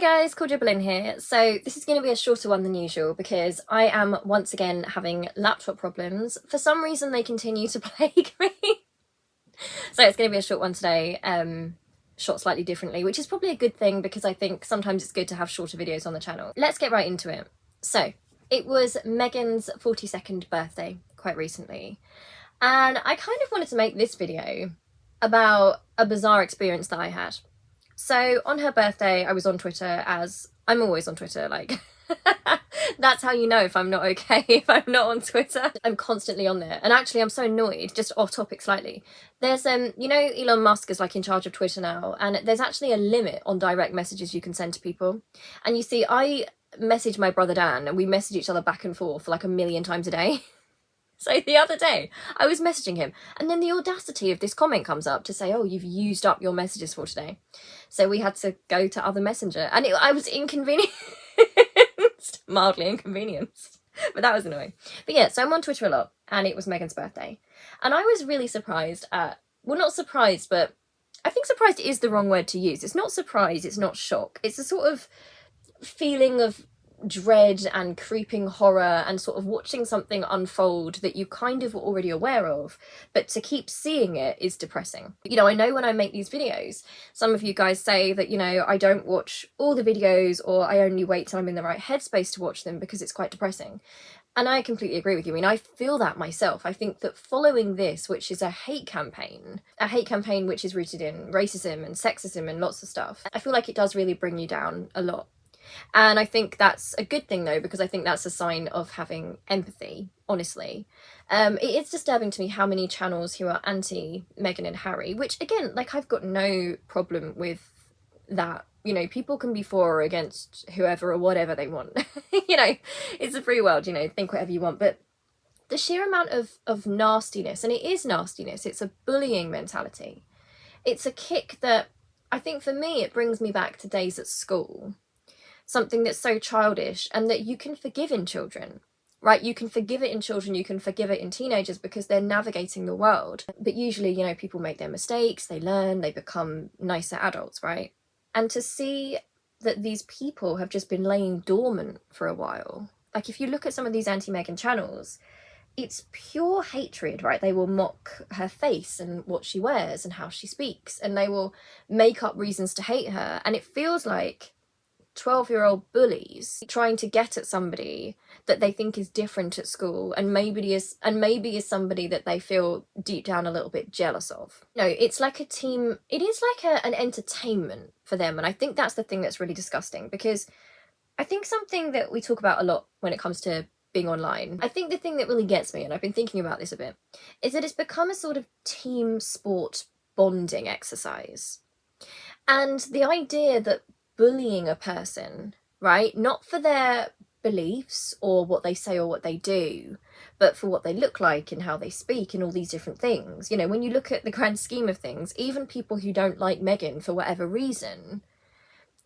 guys, Claudia Boleyn here. So this is going to be a shorter one than usual because I am once again having laptop problems. For some reason they continue to plague me. So it's going to be a short one today, shot slightly differently, which is probably a good thing because I think sometimes it's good to have shorter videos on the channel. Let's get right into it. So it was Meghan's 42nd birthday quite recently, and I kind of wanted to make this video about a bizarre experience that I had. So on her birthday, I was on Twitter, as I'm always on Twitter, like that's how you know if I'm not okay, if I'm not on Twitter. I'm constantly on there. And actually I'm so annoyed, just off topic slightly. There's you know, Elon Musk is like in charge of Twitter now, and there's actually a limit on direct messages you can send to people. And you see, I message my brother Dan and we message each other back and forth like 1,000,000 times a day. So the other day I was messaging him and then the audacity of this comment comes up to say, oh, you've used up your messages for today. So we had to go to other messenger and I was inconvenienced, mildly inconvenienced, but that was annoying. But yeah, so I'm on Twitter a lot and it was Meghan's birthday. And I was really surprised at, well, not surprised, but I think surprised is the wrong word to use. It's not surprise, it's not shock. It's a sort of feeling of dread and creeping horror and sort of watching something unfold that you kind of were already aware of, but to keep seeing it is depressing. You know, I know when I make these videos, some of you guys say that, you know, I don't watch all the videos or I only wait till I'm in the right headspace to watch them because it's quite depressing. And I completely agree with you. I mean, I feel that myself. I think that following this, which is a hate campaign which is rooted in racism and sexism and lots of stuff, I feel like it does really bring you down a lot. And I think that's a good thing though, because I think that's a sign of having empathy, honestly. It is disturbing to me how many channels who are anti Meghan and Harry, which again, like, I've got no problem with that. You know, people can be for or against whoever or whatever they want. You know, it's a free world, you know, think whatever you want. But the sheer amount of nastiness, and it is nastiness, it's a bullying mentality. It's a kick that I think for me, it brings me back to days at school. Something that's so childish and that you can forgive in children, right? You can forgive it in children, you can forgive it in teenagers because they're navigating the world. But usually, you know, people make their mistakes, they learn, they become nicer adults, right? And to see that these people have just been laying dormant for a while. Like, if you look at some of these anti-Meghan channels, it's pure hatred, right? They will mock her face and what she wears and how she speaks, and they will make up reasons to hate her. And it feels like 12-year-old bullies trying to get at somebody that they think is different at school and maybe is somebody that they feel deep down a little bit jealous of. No, it's like a team, it is like an entertainment for them, and I think that's the thing that's really disgusting, because I think something that we talk about a lot when it comes to being online, I think the thing that really gets me, and I've been thinking about this a bit, is that it's become a sort of team sport bonding exercise. And the idea that bullying a person, right, not for their beliefs or what they say or what they do, but for what they look like and how they speak and all these different things. You know, when you look at the grand scheme of things, even people who don't like Meghan for whatever reason,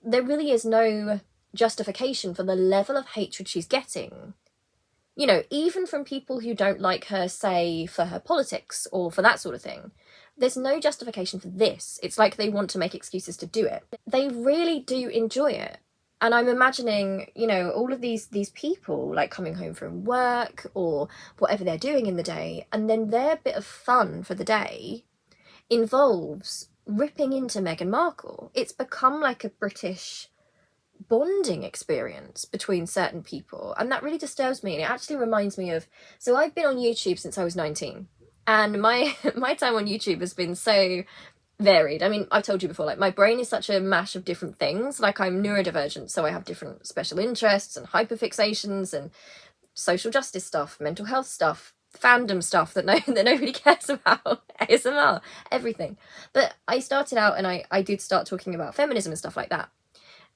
there really is no justification for the level of hatred she's getting. You know, even from people who don't like her, say, for her politics or for that sort of thing. There's no justification for this. It's like they want to make excuses to do it. They really do enjoy it. And I'm imagining, you know, all of these people like coming home from work or whatever they're doing in the day, and then their bit of fun for the day involves ripping into Meghan Markle. It's become like a British bonding experience between certain people, and that really disturbs me. And it actually reminds me of, so I've been on YouTube since I was 19. And my time on YouTube has been so varied. I mean, I've told you before, like, my brain is such a mash of different things. Like, I'm neurodivergent, so I have different special interests and hyperfixations and social justice stuff, mental health stuff, fandom stuff that nobody cares about, ASMR, everything. But I started out and I did start talking about feminism and stuff like that.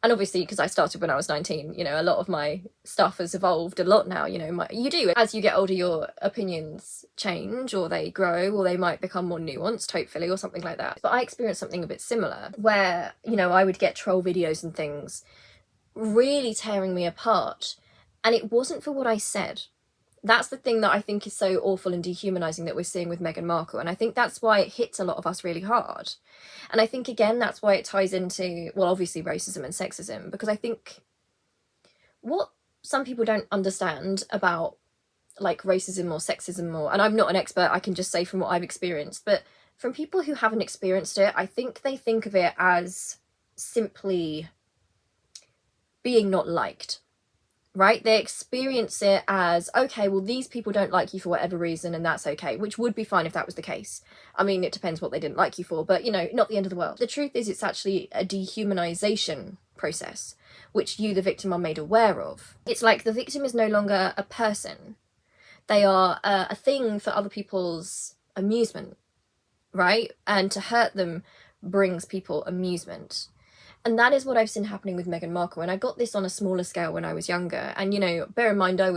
And obviously, because I started when I was 19, you know, a lot of my stuff has evolved a lot now. You know, you do. As you get older, your opinions change, or they grow, or they might become more nuanced, hopefully, or something like that. But I experienced something a bit similar, where, you know, I would get troll videos and things really tearing me apart. And it wasn't for what I said. That's the thing that I think is so awful and dehumanizing that we're seeing with Meghan Markle. And I think that's why it hits a lot of us really hard. And I think, again, that's why it ties into, well, obviously racism and sexism, because I think what some people don't understand about like racism or sexism, or, and I'm not an expert, I can just say from what I've experienced, but from people who haven't experienced it, I think they think of it as simply being not liked, right? They experience it as, okay, well, these people don't like you for whatever reason, and that's okay, which would be fine if that was the case. I mean, it depends what they didn't like you for, but, you know, not the end of the world. The truth is, it's actually a dehumanization process, which you, the victim, are made aware of. It's like the victim is no longer a person. They are a thing for other people's amusement, right? And to hurt them brings people amusement. And that is what I've seen happening with Meghan Markle. And I got this on a smaller scale when I was younger. And, you know, bear in mind, I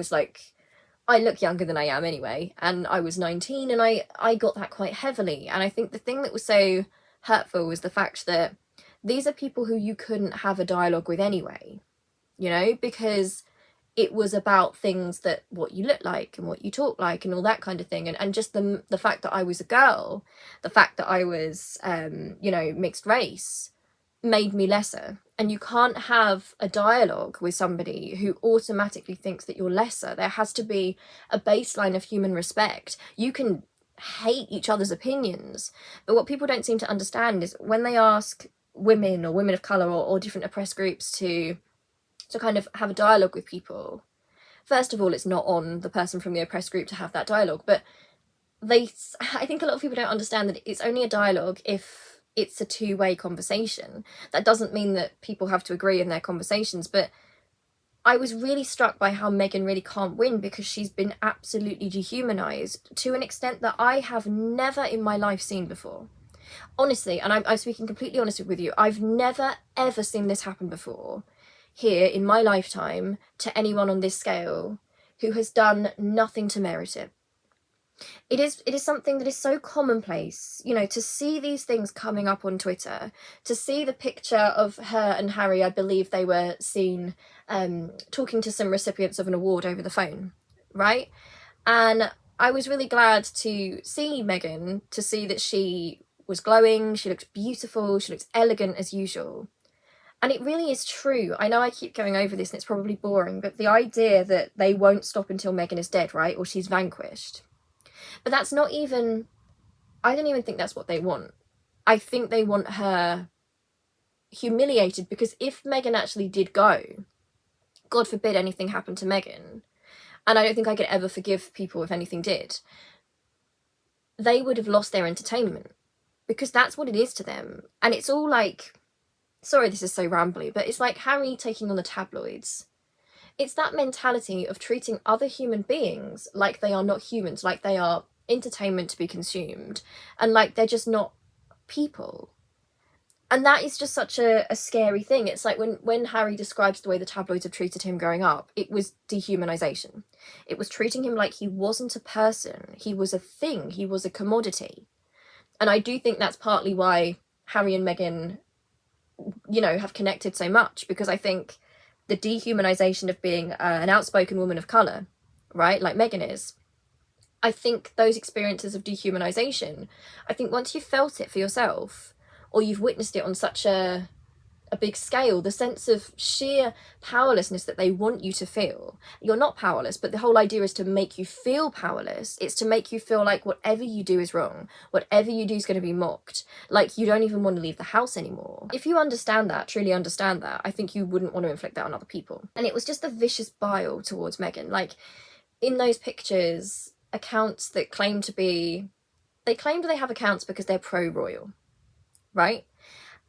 look younger than I am anyway. And I was 19 and I got that quite heavily. And I think the thing that was so hurtful was the fact that these are people who you couldn't have a dialogue with anyway, you know, because it was about things that what you look like and what you talk like and all that kind of thing. And just the fact that I was a girl, the fact that I was, you know, mixed race, made me lesser. And you can't have a dialogue with somebody who automatically thinks that you're lesser. There has to be a baseline of human respect. You can hate each other's opinions, but what people don't seem to understand is when they ask women or women of colour or different oppressed groups to kind of have a dialogue with people, first of all, it's not on the person from the oppressed group to have that dialogue, but I think a lot of people don't understand that it's only a dialogue if it's a two-way conversation. That doesn't mean that people have to agree in their conversations, but I was really struck by how Meghan really can't win because she's been absolutely dehumanized to an extent that I have never in my life seen before. Honestly, and I'm speaking completely honestly with you, I've never ever seen this happen before here in my lifetime to anyone on this scale who has done nothing to merit it. It is something that is so commonplace, you know, to see these things coming up on Twitter, to see the picture of her and Harry. I believe they were seen talking to some recipients of an award over the phone, right? And I was really glad to see Meghan, to see that she was glowing, she looked beautiful, she looks elegant as usual. And it really is true. I know I keep going over this and it's probably boring, but the idea that they won't stop until Meghan is dead, right? Or she's vanquished. But that's not even, I don't even think that's what they want. I think they want her humiliated, because if Meghan actually did go, God forbid anything happened to Meghan, and I don't think I could ever forgive people if anything did, they would have lost their entertainment, because that's what it is to them. And it's all like, sorry this is so rambly, but it's like Harry taking on the tabloids. It's that mentality of treating other human beings like they are not humans, like they are entertainment to be consumed, and like they're just not people. And that is just such a scary thing. It's like when Harry describes the way the tabloids have treated him growing up, it was dehumanization. It was treating him like he wasn't a person. He was a thing. He was a commodity. And I do think that's partly why Harry and Meghan, you know, have connected so much, because I think the dehumanization of being an outspoken woman of colour, right, like Meghan is, I think those experiences of dehumanization, I think once you've felt it for yourself, or you've witnessed it on such a big scale, the sense of sheer powerlessness that they want you to feel. You're not powerless, but the whole idea is to make you feel powerless. It's to make you feel like whatever you do is wrong, whatever you do is going to be mocked, like you don't even want to leave the house anymore. If you understand that, truly understand that, I think you wouldn't want to inflict that on other people. And it was just a vicious bile towards Meghan. Like, in those pictures, accounts that claim they have accounts because they're pro-royal, right?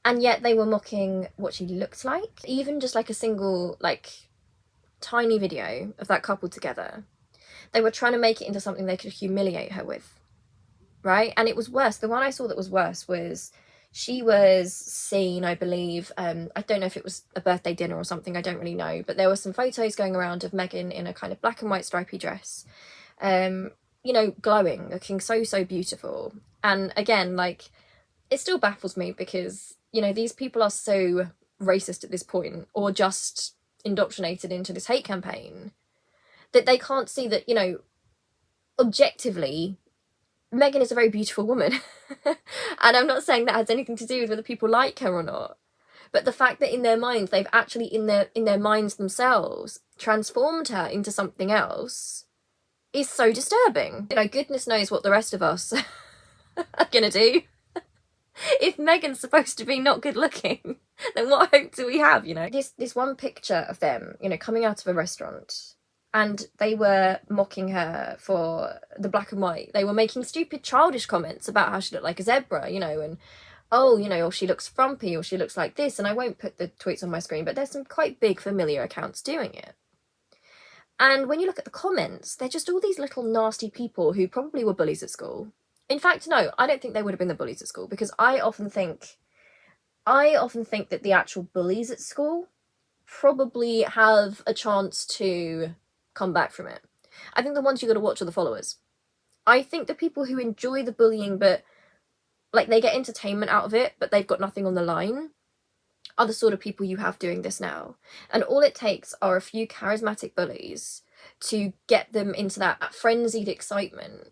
And yet they were mocking what she looked like. Even just like a single, like, tiny video of that couple together, they were trying to make it into something they could humiliate her with, right? And it was worse. The one I saw that was worse was she was seen, I believe, I don't know if it was a birthday dinner or something, I don't really know, but there were some photos going around of Meghan in a kind of black and white stripy dress, you know, glowing, looking so beautiful. And again, like, it still baffles me because, you know, these people are so racist at this point, or just indoctrinated into this hate campaign, that they can't see that, you know, objectively, Meghan is a very beautiful woman. And I'm not saying that has anything to do with whether people like her or not. But the fact that in their minds, they've actually, in their minds themselves, transformed her into something else is so disturbing. You know, goodness knows what the rest of us are gonna do. If Meghan's supposed to be not good looking, then what hope do we have, you know? This one picture of them, you know, coming out of a restaurant, and they were mocking her for the black and white. They were making stupid childish comments about how she looked like a zebra, you know, and oh, you know, or she looks frumpy, or she looks like this. And I won't put the tweets on my screen, but there's some quite big familiar accounts doing it. And when you look at the comments, they're just all these little nasty people who probably were bullies at school. In fact, no, I don't think they would have been the bullies at school, because I often think that the actual bullies at school probably have a chance to come back from it. I think the ones you got to watch are the followers. I think the people who enjoy the bullying, but like they get entertainment out of it, but they've got nothing on the line, are the sort of people you have doing this now. And all it takes are a few charismatic bullies to get them into that frenzied excitement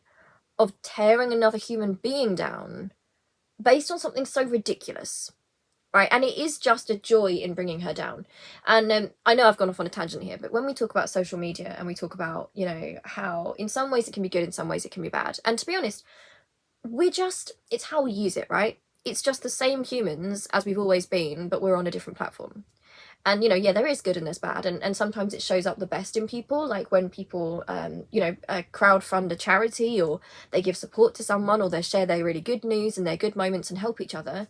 of tearing another human being down based on something so ridiculous, right? And it is just a joy in bringing her down. And I know I've gone off on a tangent here, but when we talk about social media and we talk about, you know, how in some ways it can be good, in some ways it can be bad. And to be honest, it's how we use it, right? It's just the same humans as we've always been, but we're on a different platform. And, you know, yeah, there is good and there's bad. And sometimes it shows up the best in people, like when people, you know, crowdfund a charity, or they give support to someone, or they share their really good news and their good moments and help each other.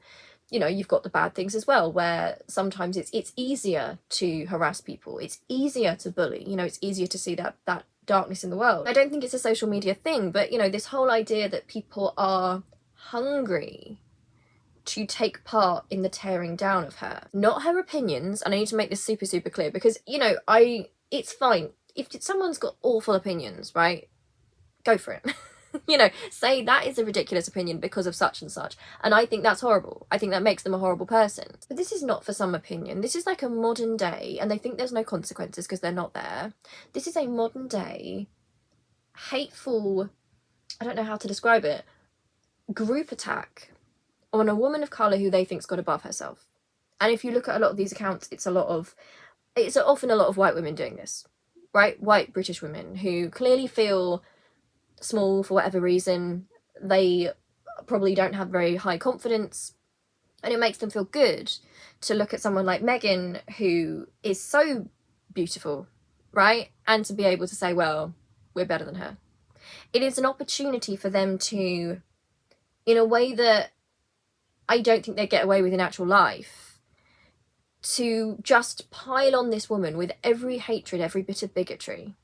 You know, you've got the bad things as well, where sometimes it's easier to harass people. It's easier to bully. You know, it's easier to see that darkness in the world. I don't think it's a social media thing, but, you know, this whole idea that people are hungry to take part in the tearing down of her, not her opinions. And I need to make this super, super clear, because, you know, it's fine if someone's got awful opinions, right? Go for it. You know, say that is a ridiculous opinion because of such and such, and I think that's horrible. I think that makes them a horrible person. But this is not for some opinion. This is like a modern day, and they think there's no consequences because they're not there. This is a modern day hateful, I don't know how to describe it, group attack on a woman of colour who they think's got above herself. And if you look at a lot of these accounts, it's often a lot of white women doing this, right? White British women who clearly feel small for whatever reason. They probably don't have very high confidence, and it makes them feel good to look at someone like Meghan, who is so beautiful, right? And to be able to say, well, we're better than her. It is an opportunity for them to, in a way that I don't think they get away with in actual life, to just pile on this woman with every hatred, every bit of bigotry.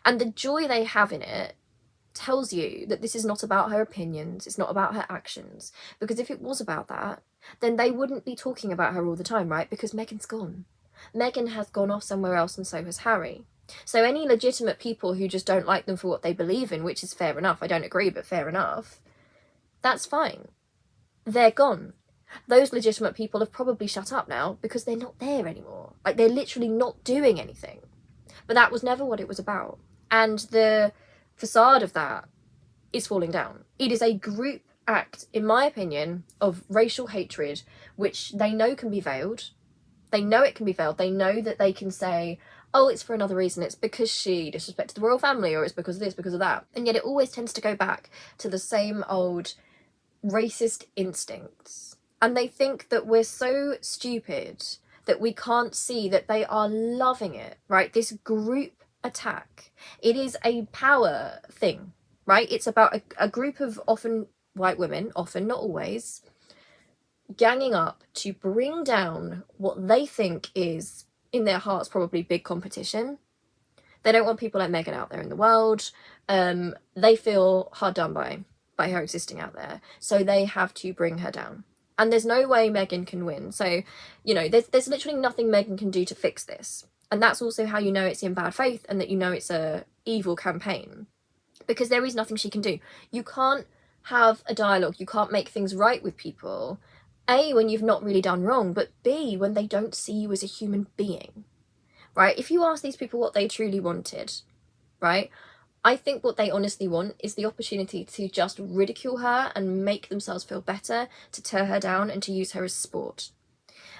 And the joy they have in it tells you that this is not about her opinions, it's not about her actions. Because if it was about that, then they wouldn't be talking about her all the time, right? Because Meghan's gone. Meghan has gone off somewhere else, and so has Harry. So any legitimate people who just don't like them for what they believe in, which is fair enough, I don't agree, but fair enough, that's fine. They're gone. Those legitimate people have probably shut up now because they're not there anymore. Like, they're literally not doing anything. But that was never what it was about. And the facade of that is falling down. It is a group act, in my opinion, of racial hatred, which they know can be veiled. They know it can be veiled. They know that they can say, oh, it's for another reason. It's because she disrespected the royal family, or it's because of this, because of that. And yet it always tends to go back to the same old racist instincts. And they think that we're so stupid that we can't see that they are loving it, right? This group attack. It is a power thing, right? It's about a group of often white women, often, not always, ganging up to bring down what they think is, in their hearts, probably big competition. They don't want people like Meghan out there in the world. They feel hard done by her existing out there. So they have to bring her down. And there's no way Meghan can win. So, you know, there's literally nothing Meghan can do to fix this. And that's also how you know it's in bad faith, and that you know it's a evil campaign. Because there is nothing she can do. You can't have a dialogue. You can't make things right with people. A, when you've not really done wrong, but B, when they don't see you as a human being. Right? If you ask these people what they truly wanted, right? I think what they honestly want is the opportunity to just ridicule her and make themselves feel better, to tear her down and to use her as sport.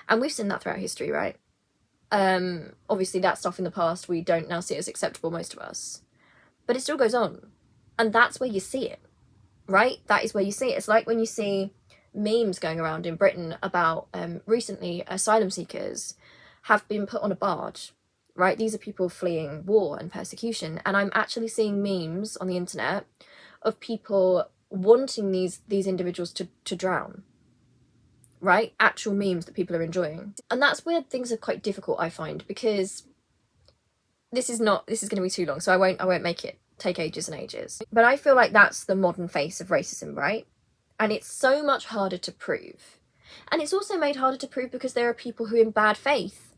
And we've seen that throughout history, right? Obviously that stuff in the past we don't now see as acceptable, most of us. But it still goes on. And that's where you see it, right? That is where you see it. It's like when you see memes going around in Britain about recently asylum seekers have been put on a barge, right? These are people fleeing war and persecution. And I'm actually seeing memes on the internet of people wanting these individuals to drown, right? Actual memes that people are enjoying. And that's where things are quite difficult, I find, because this is going to be too long, so I won't make it take ages and ages. But I feel like that's the modern face of racism, right? And it's so much harder to prove. And it's also made harder to prove because there are people who in bad faith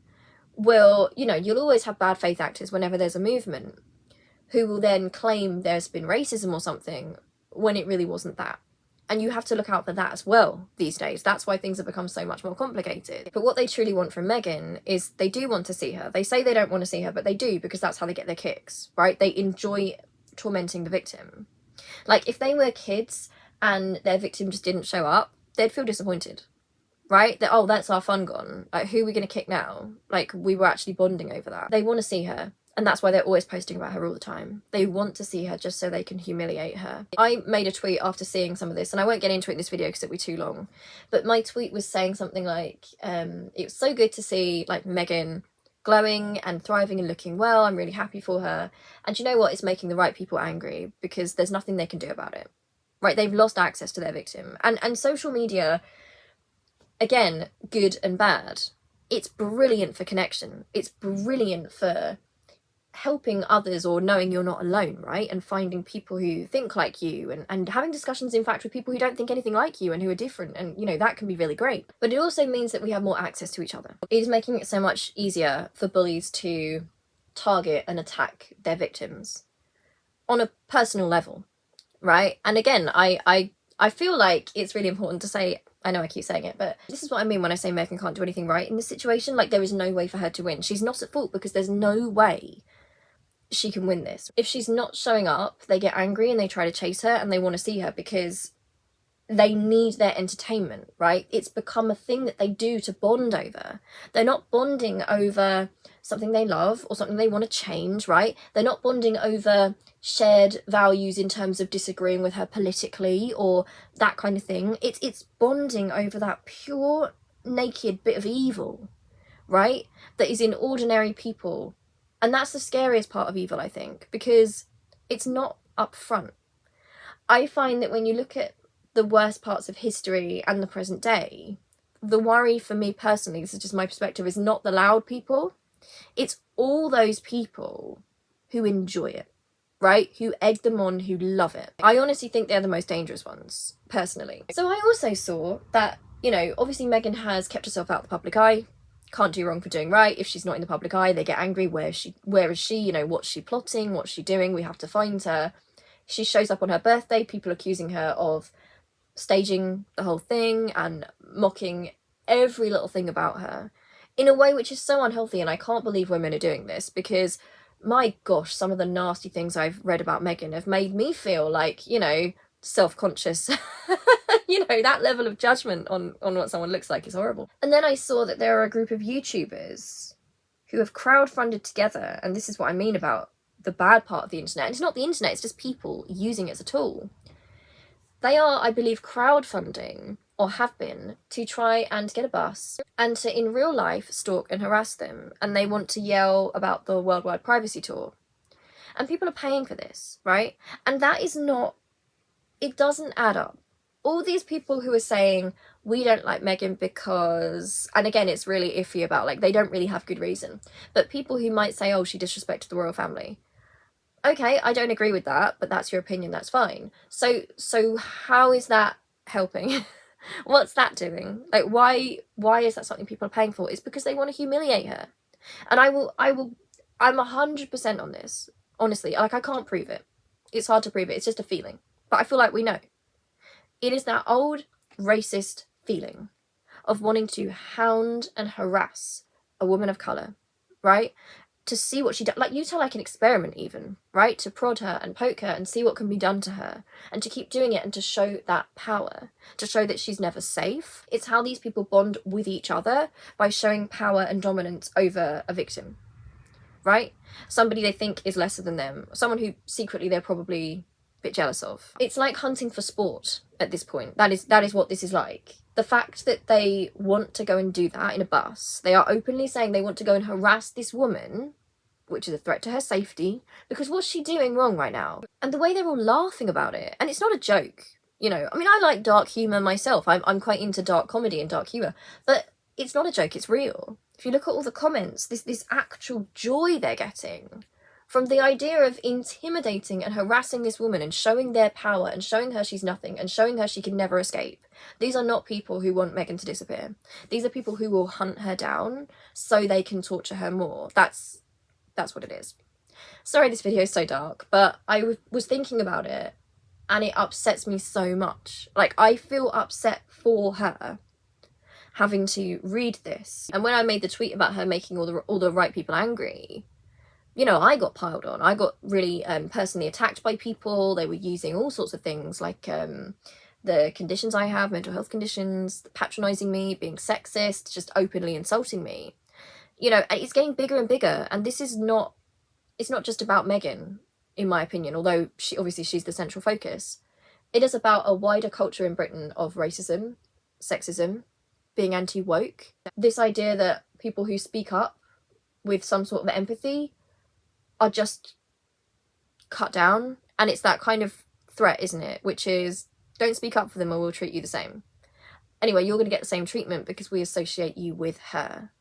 will, you know, you'll always have bad faith actors whenever there's a movement who will then claim there's been racism or something when it really wasn't that. And you have to look out for that as well these days. That's why things have become so much more complicated. But what they truly want from Meghan is they do want to see her. They say they don't want to see her, but they do, because that's how they get their kicks, right? They enjoy tormenting the victim. Like, if they were kids and their victim just didn't show up, they'd feel disappointed, right? That, oh, that's our fun gone. Like, who are we going to kick now? Like, we were actually bonding over that. They want to see her. And that's why they're always posting about her all the time. They want to see her just so they can humiliate her. I made a tweet after seeing some of this, and I won't get into it in this video because it'd be too long. But my tweet was saying something like, it was so good to see like Meghan glowing and thriving and looking well. I'm really happy for her. And you know what? It's making the right people angry because there's nothing they can do about it. Right? They've lost access to their victim. And social media, again, good and bad. It's brilliant for connection. It's brilliant for helping others or knowing you're not alone, right? And finding people who think like you and having discussions, in fact, with people who don't think anything like you and who are different. And, you know, that can be really great. But it also means that we have more access to each other. It is making it so much easier for bullies to target and attack their victims on a personal level, right? And again, I feel like it's really important to say, I know I keep saying it, but this is what I mean when I say Meghan can't do anything right in this situation. Like, there is no way for her to win. She's not at fault because there's no way she can win this. If she's not showing up, they get angry and they try to chase her and they want to see her because they need their entertainment, right? It's become a thing that they do to bond over. They're not bonding over something they love or something they want to change, right? They're not bonding over shared values in terms of disagreeing with her politically or that kind of thing. It's bonding over that pure, naked bit of evil, right? That is in ordinary people. And that's the scariest part of evil, I think, because it's not up front. I find that when you look at the worst parts of history and the present day, the worry for me personally, this is just my perspective, is not the loud people. It's all those people who enjoy it, right? Who egg them on, who love it. I honestly think they're the most dangerous ones, personally. So I also saw that, you know, obviously Meghan has kept herself out of the public eye. Can't do wrong for doing right. If she's not in the public eye, they get angry. Where is she? You know, what's she plotting? What's she doing? We have to find her. She shows up on her birthday. People accusing her of staging the whole thing and mocking every little thing about her in a way which is so unhealthy. And I can't believe women are doing this because, my gosh, some of the nasty things I've read about Meghan have made me feel like, you know, self-conscious. You know, that level of judgment on what someone looks like is horrible. And then I saw that there are a group of YouTubers who have crowdfunded together, and this is what I mean about the bad part of the internet. And it's not the internet, it's just people using it as a tool. They are, I believe, crowdfunding, or have been, to try and get a bus and to, in real life, stalk and harass them. And they want to yell about the Worldwide Privacy Tour. And people are paying for this, right? And that is not, it doesn't add up. All these people who are saying, we don't like Meghan because, and again, it's really iffy about, like, they don't really have good reason. But people who might say, oh, she disrespected the royal family. Okay, I don't agree with that, but that's your opinion, that's fine. So how is that helping? What's that doing? Like, why is that something people are paying for? It's because they want to humiliate her. And I'm 100% on this. Honestly, like, I can't prove it. It's hard to prove it. It's just a feeling. But I feel like we know. It is that old racist feeling of wanting to hound and harass a woman of colour, right? to see what she does. Like, use her like an experiment even, right? To prod her and poke her and see what can be done to her, and to keep doing it and to show that power, to show that she's never safe. It's how these people bond with each other, by showing power and dominance over a victim, right? Somebody they think is lesser than them, someone who secretly they're probably a bit jealous of. It's like hunting for sport at this point. That is what this is like. The fact that they want to go and do that in a bus, they are openly saying they want to go and harass this woman, which is a threat to her safety, because what's she doing wrong right now? And the way they're all laughing about it, and it's not a joke, you know. I mean, I like dark humour myself. I'm quite into dark comedy and dark humour, but it's not a joke, it's real. If you look at all the comments, this actual joy they're getting from the idea of intimidating and harassing this woman and showing their power and showing her she's nothing and showing her she can never escape. These are not people who want Meghan to disappear. These are people who will hunt her down so they can torture her more. That's what it is. Sorry this video is so dark, but I was thinking about it and it upsets me so much. Like, I feel upset for her having to read this. And when I made the tweet about her making all the right people angry, you know, I got piled on. I got really personally attacked by people. They were using all sorts of things, like the conditions I have, mental health conditions, patronising me, being sexist, just openly insulting me. You know, it's getting bigger and bigger, and this is not, it's not just about Meghan, in my opinion, although she's the central focus. It is about a wider culture in Britain of racism, sexism, being anti-woke. This idea that people who speak up with some sort of empathy are just cut down, and it's that kind of threat, isn't it? Which is, don't speak up for them or we'll treat you the same. Anyway, you're going to get the same treatment because we associate you with her.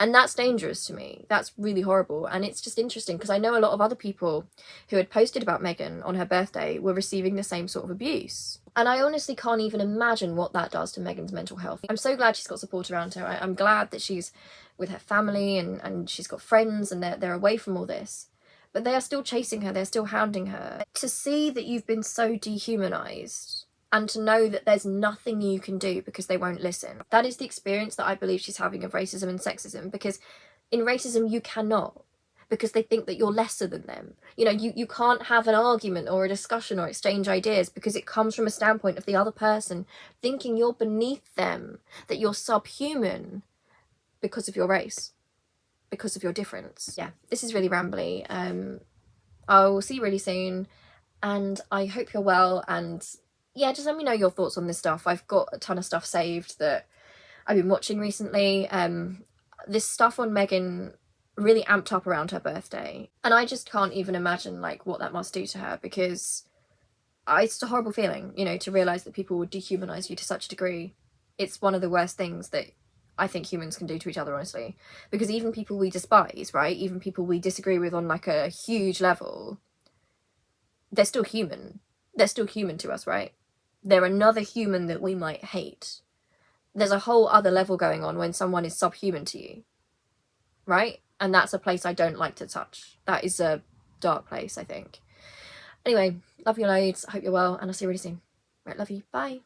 And that's dangerous to me. That's really horrible. And it's just interesting because I know a lot of other people who had posted about Meghan on her birthday were receiving the same sort of abuse. And I honestly can't even imagine what that does to Meghan's mental health. I'm so glad she's got support around her. I'm glad that she's with her family and she's got friends and they're away from all this. But they are still chasing her. They're still hounding her. To see that you've been so dehumanised, and to know that there's nothing you can do because they won't listen. That is the experience that I believe she's having of racism and sexism, because in racism you cannot, because they think that you're lesser than them. You know, you can't have an argument or a discussion or exchange ideas because it comes from a standpoint of the other person thinking you're beneath them, that you're subhuman because of your race, because of your difference. Yeah, this is really rambly. I will see you really soon, and I hope you're well, and yeah, just let me know your thoughts on this stuff. I've got a ton of stuff saved that I've been watching recently. This stuff on Meghan really amped up around her birthday, and I just can't even imagine like what that must do to her, because it's a horrible feeling, you know, to realise that people would dehumanise you to such a degree. It's one of the worst things that I think humans can do to each other, honestly, because even people we despise, right, even people we disagree with on like a huge level, they're still human. They're still human to us, right? They're another human that we might hate. There's a whole other level going on when someone is subhuman to you, right? And that's a place I don't like to touch. That is a dark place, I think. Anyway, love you loads. I hope you're well, and I'll see you really soon. Right, love you. Bye.